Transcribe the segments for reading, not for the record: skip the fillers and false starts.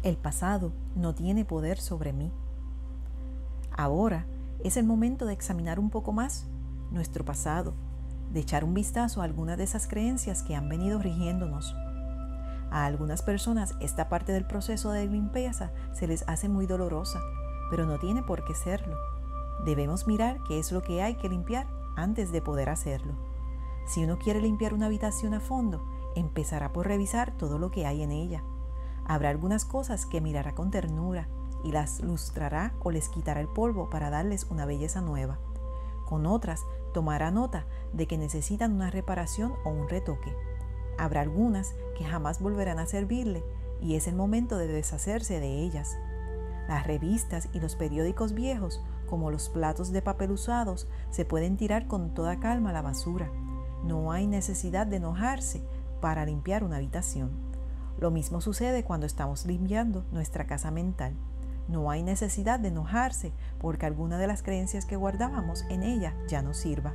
El pasado no tiene poder sobre mí. Ahora es el momento de examinar un poco más nuestro pasado, de echar un vistazo a algunas de esas creencias que han venido rigiéndonos. A algunas personas esta parte del proceso de limpieza se les hace muy dolorosa, pero no tiene por qué serlo. Debemos mirar qué es lo que hay que limpiar antes de poder hacerlo. Si uno quiere limpiar una habitación a fondo, empezará por revisar todo lo que hay en ella. Habrá algunas cosas que mirará con ternura y las lustrará o les quitará el polvo para darles una belleza nueva. Con otras, tomará nota de que necesitan una reparación o un retoque. Habrá algunas que jamás volverán a servirle y es el momento de deshacerse de ellas. Las revistas y los periódicos viejos, como los platos de papel usados, se pueden tirar con toda calma a la basura. No hay necesidad de enojarse para limpiar una habitación. Lo mismo sucede cuando estamos limpiando nuestra casa mental. No hay necesidad de enojarse porque alguna de las creencias que guardábamos en ella ya no sirva.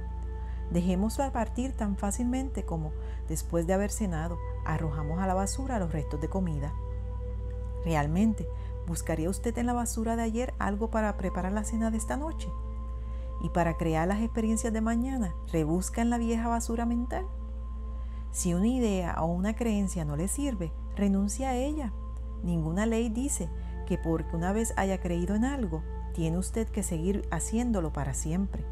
Dejémosla partir tan fácilmente como, después de haber cenado, arrojamos a la basura los restos de comida. ¿Realmente buscaría usted en la basura de ayer algo para preparar la cena de esta noche? Y para crear las experiencias de mañana, ¿rebusca en la vieja basura mental? Si una idea o una creencia no le sirve, renuncia a ella. Ninguna ley dice que porque una vez haya creído en algo, tiene usted que seguir haciéndolo para siempre.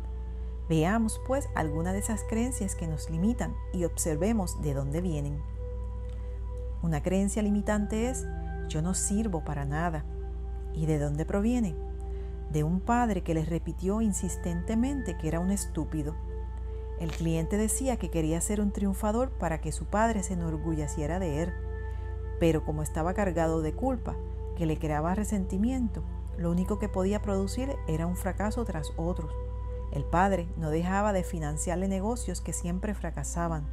Veamos, pues, algunas de esas creencias que nos limitan y observemos de dónde vienen. Una creencia limitante es: yo no sirvo para nada. ¿Y de dónde proviene? De un padre que les repitió insistentemente que era un estúpido. El cliente decía que quería ser un triunfador para que su padre se enorgulleciera de él, pero como estaba cargado de culpa, que le creaba resentimiento, lo único que podía producir era un fracaso tras otro. El padre no dejaba de financiarle negocios que siempre fracasaban.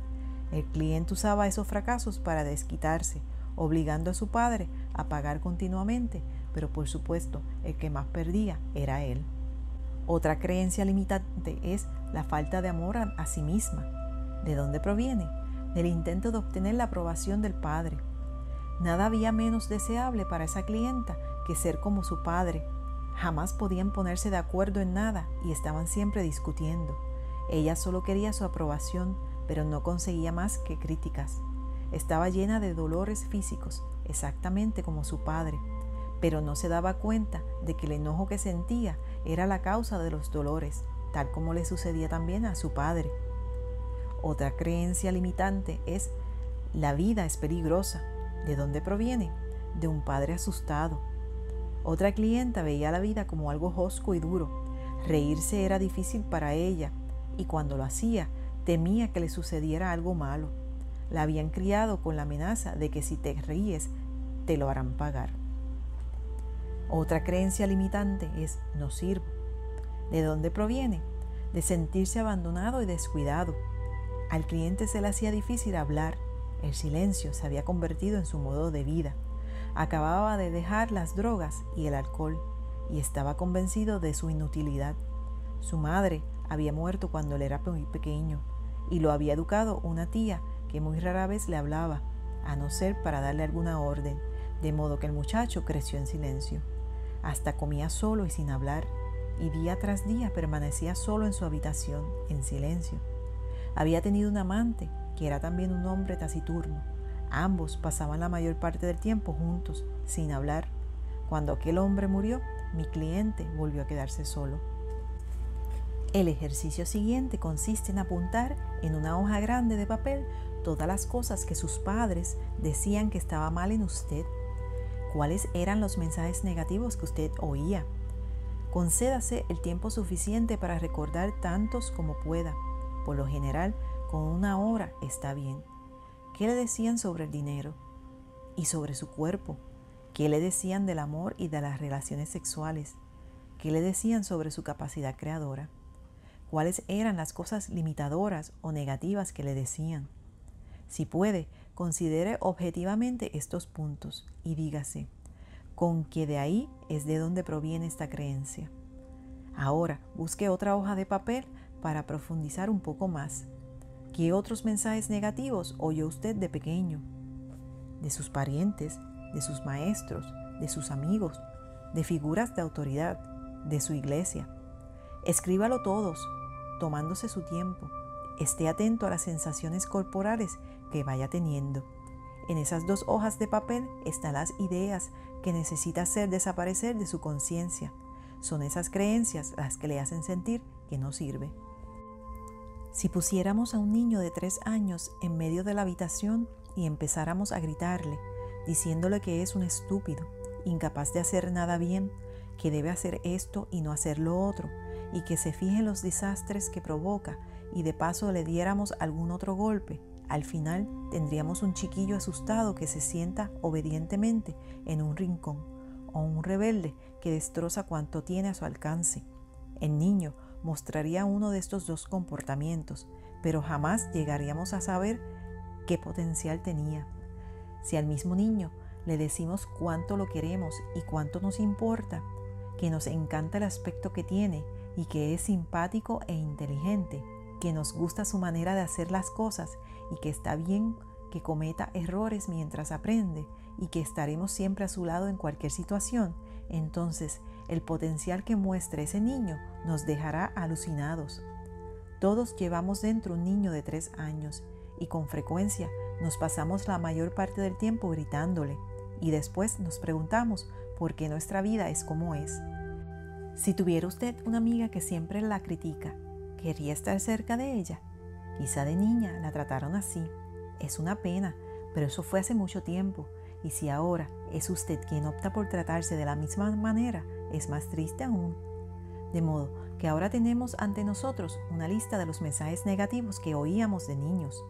El cliente usaba esos fracasos para desquitarse, obligando a su padre a pagar continuamente, pero por supuesto el que más perdía era él. Otra creencia limitante es la falta de amor a sí misma. ¿De dónde proviene? Del intento de obtener la aprobación del padre. Nada había menos deseable para esa clienta que ser como su padre. Jamás podían ponerse de acuerdo en nada y estaban siempre discutiendo. Ella solo quería su aprobación, pero no conseguía más que críticas. Estaba llena de dolores físicos, exactamente como su padre, pero no se daba cuenta de que el enojo que sentía era la causa de los dolores, tal como le sucedía también a su padre. Otra creencia limitante es: la vida es peligrosa. ¿De dónde proviene? De un padre asustado. Otra clienta veía la vida como algo hosco y duro. Reírse era difícil para ella y cuando lo hacía temía que le sucediera algo malo. La habían criado con la amenaza de que si te ríes te lo harán pagar. Otra creencia limitante es: no sirvo. ¿De dónde proviene? De sentirse abandonado y descuidado. Al cliente se le hacía difícil hablar. El silencio se había convertido en su modo de vida. Acababa de dejar las drogas y el alcohol y estaba convencido de su inutilidad. Su madre había muerto cuando él era muy pequeño y lo había educado una tía que muy rara vez le hablaba, a no ser para darle alguna orden, de modo que el muchacho creció en silencio. Hasta comía solo y sin hablar, y día tras día permanecía solo en su habitación, en silencio. Había tenido un amante, que era también un hombre taciturno. Ambos pasaban la mayor parte del tiempo juntos, sin hablar. Cuando aquel hombre murió, mi cliente volvió a quedarse solo. El ejercicio siguiente consiste en apuntar en una hoja grande de papel todas las cosas que sus padres decían que estaba mal en usted. ¿Cuáles eran los mensajes negativos que usted oía? Concédase el tiempo suficiente para recordar tantos como pueda. Por lo general, con 1 hora está bien. ¿Qué le decían sobre el dinero y sobre su cuerpo? ¿Qué le decían del amor y de las relaciones sexuales? ¿Qué le decían sobre su capacidad creadora? ¿Cuáles eran las cosas limitadoras o negativas que le decían? Si puede, considere objetivamente estos puntos y dígase: ¿con qué de ahí es de donde proviene esta creencia? Ahora, busque otra hoja de papel para profundizar un poco más. ¿Qué otros mensajes negativos oyó usted de pequeño? De sus parientes, de sus maestros, de sus amigos, de figuras de autoridad, de su iglesia. Escríbalo todos, tomándose su tiempo. Esté atento a las sensaciones corporales que vaya teniendo. En esas 2 hojas de papel están las ideas que necesita hacer desaparecer de su conciencia. Son esas creencias las que le hacen sentir que no sirve. Si pusiéramos a un niño de 3 años en medio de la habitación y empezáramos a gritarle, diciéndole que es un estúpido, incapaz de hacer nada bien, que debe hacer esto y no hacer lo otro, y que se fije en los desastres que provoca, y de paso le diéramos algún otro golpe, al final tendríamos un chiquillo asustado que se sienta obedientemente en un rincón, o un rebelde que destroza cuanto tiene a su alcance. El niño mostraría uno de estos 2 comportamientos, pero jamás llegaríamos a saber qué potencial tenía. Si al mismo niño le decimos cuánto lo queremos y cuánto nos importa, que nos encanta el aspecto que tiene y que es simpático e inteligente, que nos gusta su manera de hacer las cosas y que está bien que cometa errores mientras aprende y que estaremos siempre a su lado en cualquier situación, entonces el potencial que muestre ese niño nos dejará alucinados. Todos llevamos dentro un niño de 3 años y con frecuencia nos pasamos la mayor parte del tiempo gritándole y después nos preguntamos por qué nuestra vida es como es. Si tuviera usted una amiga que siempre la critica, ¿querría estar cerca de ella? Quizá de niña la trataron así. Es una pena, pero eso fue hace mucho tiempo. Y si ahora es usted quien opta por tratarse de la misma manera, es más triste aún. De modo que ahora tenemos ante nosotros una lista de los mensajes negativos que oíamos de niños.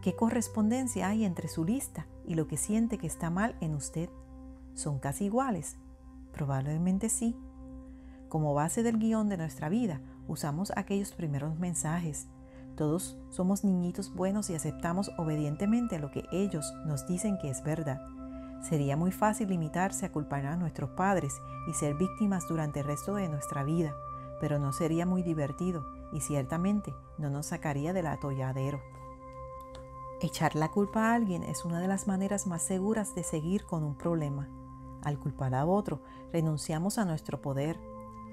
¿Qué correspondencia hay entre su lista y lo que siente que está mal en usted? ¿Son casi iguales? Probablemente sí. Como base del guión de nuestra vida, usamos aquellos primeros mensajes. Todos somos niñitos buenos y aceptamos obedientemente lo que ellos nos dicen que es verdad. Sería muy fácil limitarse a culpar a nuestros padres y ser víctimas durante el resto de nuestra vida, pero no sería muy divertido y ciertamente no nos sacaría del atolladero. Echar la culpa a alguien es una de las maneras más seguras de seguir con un problema. Al culpar a otro, renunciamos a nuestro poder.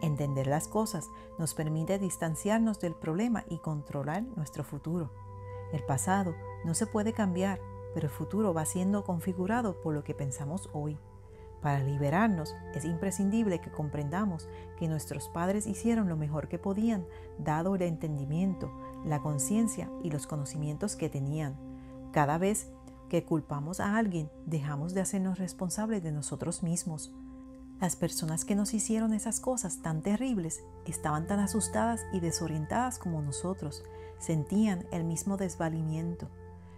Entender las cosas nos permite distanciarnos del problema y controlar nuestro futuro. El pasado no se puede cambiar, pero el futuro va siendo configurado por lo que pensamos hoy. Para liberarnos es imprescindible que comprendamos que nuestros padres hicieron lo mejor que podían, dado el entendimiento, la conciencia y los conocimientos que tenían. Cada vez que culpamos a alguien, dejamos de hacernos responsables de nosotros mismos. Las personas que nos hicieron esas cosas tan terribles estaban tan asustadas y desorientadas como nosotros, sentían el mismo desvalimiento.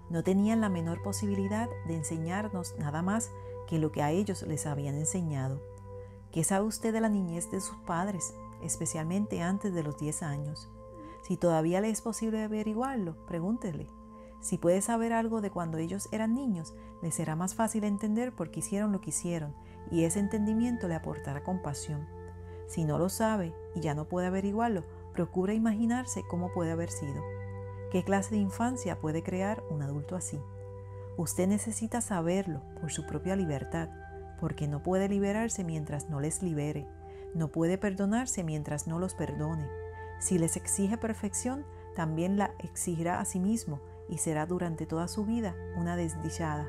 No tenían la menor posibilidad de enseñarnos nada más que lo que a ellos les habían enseñado. ¿Qué sabe usted de la niñez de sus padres, especialmente antes de los 10 años? Si todavía le es posible averiguarlo, pregúntele. Si puede saber algo de cuando ellos eran niños, le será más fácil entender por qué hicieron lo que hicieron, y ese entendimiento le aportará compasión. Si no lo sabe y ya no puede averiguarlo, procura imaginarse cómo puede haber sido. ¿Qué clase de infancia puede crear un adulto así? Usted necesita saberlo por su propia libertad, porque no puede liberarse mientras no les libere, no puede perdonarse mientras no los perdone. Si les exige perfección, también la exigirá a sí mismo y será durante toda su vida una desdichada.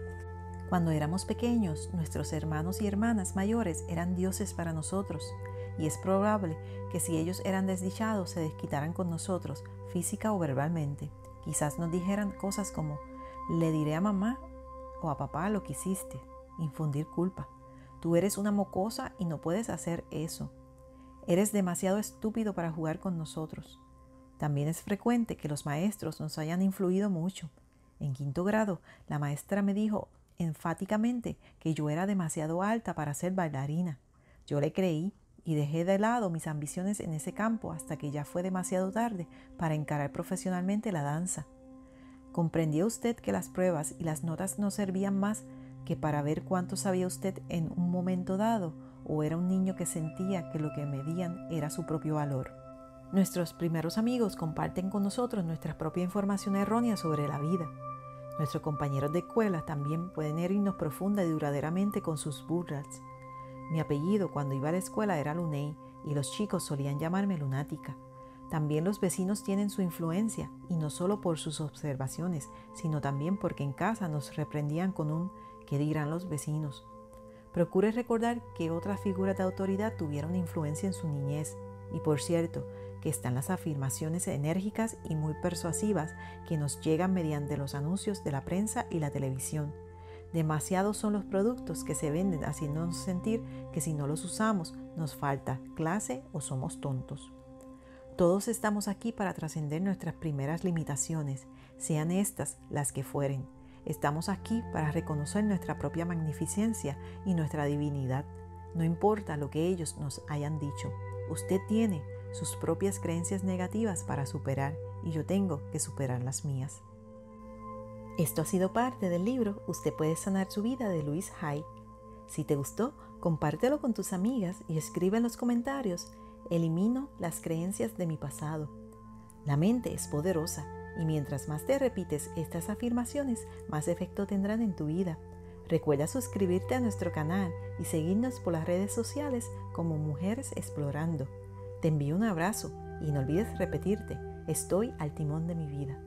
Cuando éramos pequeños, nuestros hermanos y hermanas mayores eran dioses para nosotros, y es probable que si ellos eran desdichados se desquitaran con nosotros, física o verbalmente. Quizás nos dijeran cosas como: le diré a mamá o a papá lo que hiciste, infundir culpa. Tú eres una mocosa y no puedes hacer eso. Eres demasiado estúpido para jugar con nosotros. También es frecuente que los maestros nos hayan influido mucho. En 5º grado, la maestra me dijo enfáticamente que yo era demasiado alta para ser bailarina. Yo le creí y dejé de lado mis ambiciones en ese campo hasta que ya fue demasiado tarde para encarar profesionalmente la danza. ¿Comprendía usted que las pruebas y las notas no servían más que para ver cuánto sabía usted en un momento dado, o era un niño que sentía que lo que medían era su propio valor? Nuestros primeros amigos comparten con nosotros nuestra propia información errónea sobre la vida. Nuestros compañeros de escuela también pueden herirnos profunda y duraderamente con sus burlas. Mi apellido cuando iba a la escuela era Luney y los chicos solían llamarme lunática. También los vecinos tienen su influencia, y no solo por sus observaciones, sino también porque en casa nos reprendían con un ¿qué dirán los vecinos? Procure recordar que otras figuras de autoridad tuvieron influencia en su niñez, y por cierto, que están las afirmaciones enérgicas y muy persuasivas que nos llegan mediante los anuncios de la prensa y la televisión. Demasiados son los productos que se venden haciéndonos sentir que si no los usamos nos falta clase o somos tontos. Todos estamos aquí para trascender nuestras primeras limitaciones, sean estas las que fueren. Estamos aquí para reconocer nuestra propia magnificencia y nuestra divinidad. No importa lo que ellos nos hayan dicho. Usted tiene sus propias creencias negativas para superar y yo tengo que superar las mías. Esto ha sido parte del libro Usted puede sanar su vida de Louise Hay. Si te gustó, compártelo con tus amigas y escribe en los comentarios: elimino las creencias de mi pasado. La mente es poderosa y mientras más te repites estas afirmaciones, más efecto tendrán en tu vida. Recuerda suscribirte a nuestro canal y seguirnos por las redes sociales como Mujeres Explorando. Te envío un abrazo y no olvides repetirte: estoy al timón de mi vida.